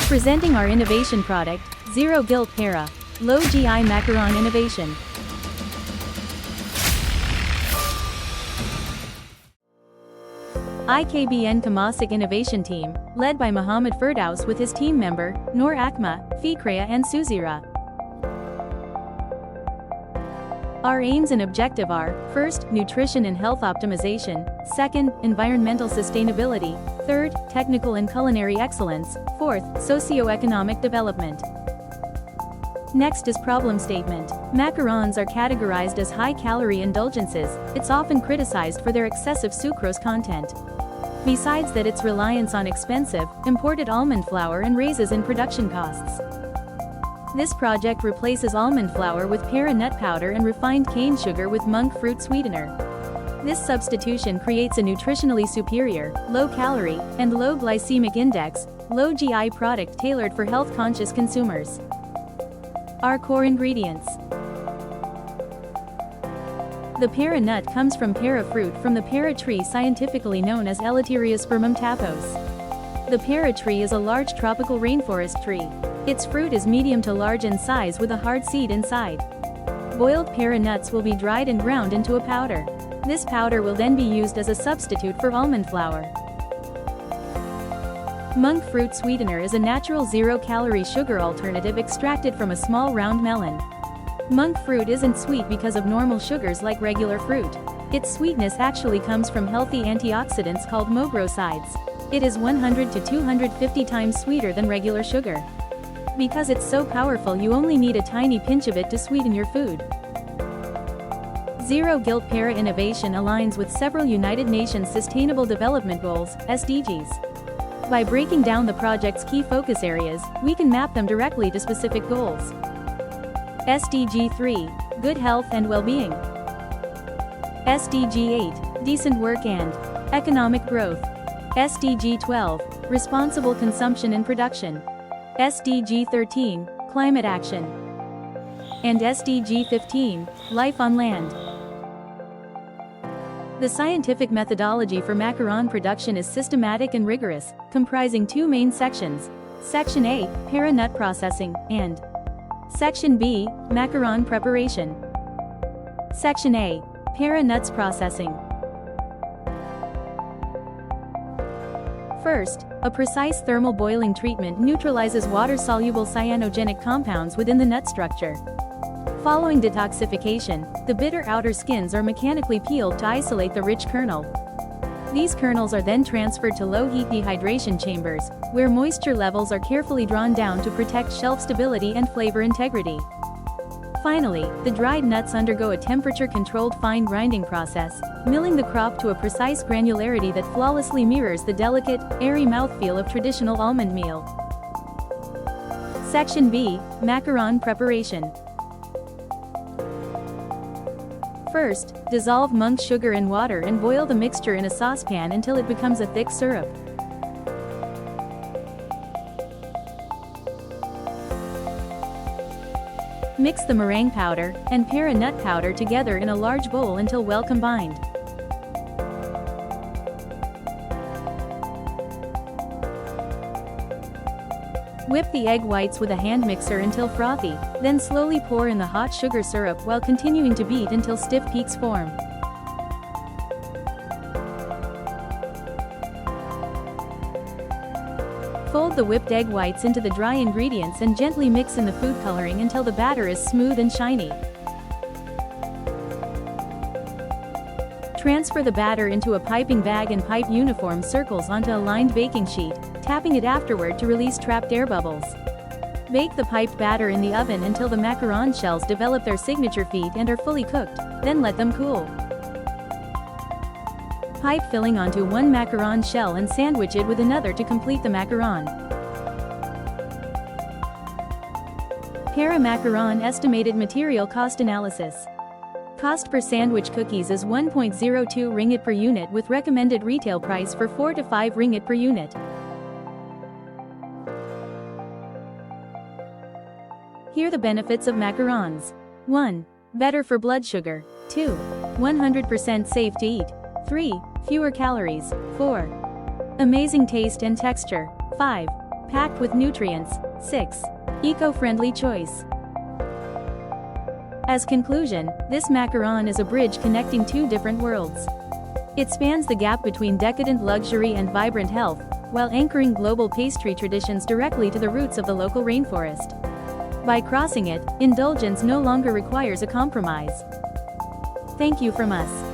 Presenting our innovation product, Zero Guilt Perah, Low GI Macaron Innovation. IKBN Temasek Innovation Team, led by Mohammed Firdaus with his team member, Noor Akma, Fikrea and Suzira. Our aims and objective are, first, nutrition and health optimization, second, environmental sustainability, third, technical and culinary excellence, fourth, socio-economic development. Next is problem statement. Macarons are categorized as high-calorie indulgences. It's often criticized for their excessive sucrose content. Besides that, its reliance on expensive, imported almond flour and raises in production costs. This project replaces almond flour with Perah nut powder and refined cane sugar with monk fruit sweetener. This substitution creates a nutritionally superior, low-calorie, and low glycemic index, low GI product tailored for health-conscious consumers. Our core ingredients. The Perah nut comes from Perah fruit from the Perah tree, scientifically known as Elateriospermum tapos. The Perah tree is a large tropical rainforest tree. Its fruit is medium to large in size with a hard seed inside. Boiled Perah nuts will be dried and ground into a powder. This powder will then be used as a substitute for almond flour. Monk fruit sweetener is a natural zero-calorie sugar alternative extracted from a small round melon. Monk fruit isn't sweet because of normal sugars like regular fruit. Its sweetness actually comes from healthy antioxidants called mogrosides. It is 100 to 250 times sweeter than regular sugar. Because it's so powerful, you only need a tiny pinch of it to sweeten your food. Zero Guilt Perah innovation aligns with several United Nations Sustainable Development Goals, SDGs. By breaking down the project's key focus areas, we can map them directly to specific goals. SDG 3, Good Health and Well-being. SDG 8, Decent Work and Economic Growth. SDG 12, Responsible Consumption and Production. SDG 13, Climate Action. And SDG 15, Life on Land. The scientific methodology for macaron production is systematic and rigorous, comprising two main sections. Section A, Perah nut processing, and Section B, macaron preparation. Section A, Perah nuts processing. First, a precise thermal boiling treatment neutralizes water-soluble cyanogenic compounds within the nut structure. Following detoxification, the bitter outer skins are mechanically peeled to isolate the rich kernel. These kernels are then transferred to low-heat dehydration chambers, where moisture levels are carefully drawn down to protect shelf stability and flavor integrity. Finally, the dried nuts undergo a temperature-controlled fine grinding process, milling the crop to a precise granularity that flawlessly mirrors the delicate, airy mouthfeel of traditional almond meal. Section B, Macaron preparation. First, dissolve monk sugar in water and boil the mixture in a saucepan until it becomes a thick syrup. Mix the meringue powder and Perah nut powder together in a large bowl until well combined. Whip the egg whites with a hand mixer until frothy, then slowly pour in the hot sugar syrup while continuing to beat until stiff peaks form. Fold the whipped egg whites into the dry ingredients and gently mix in the food coloring until the batter is smooth and shiny. Transfer the batter into a piping bag and pipe uniform circles onto a lined baking sheet, tapping it afterward to release trapped air bubbles. Bake the piped batter in the oven until the macaron shells develop their signature feet and are fully cooked, then let them cool. Pipe filling onto one macaron shell and sandwich it with another to complete the macaron. Perah macaron estimated material cost analysis. Cost per sandwich cookies is 1.02 ringgit per unit with recommended retail price for 4 to 5 ringgit per unit. Here are the benefits of macarons. 1. Better for blood sugar. 2. 100% safe to eat. 3. Fewer calories. 4. Amazing taste and texture. 5. Packed with nutrients. 6. Eco-friendly choice. As conclusion, this macaron is a bridge connecting two different worlds. It spans the gap between decadent luxury and vibrant health, while anchoring global pastry traditions directly to the roots of the local rainforest. By crossing it, indulgence no longer requires a compromise. Thank you from us.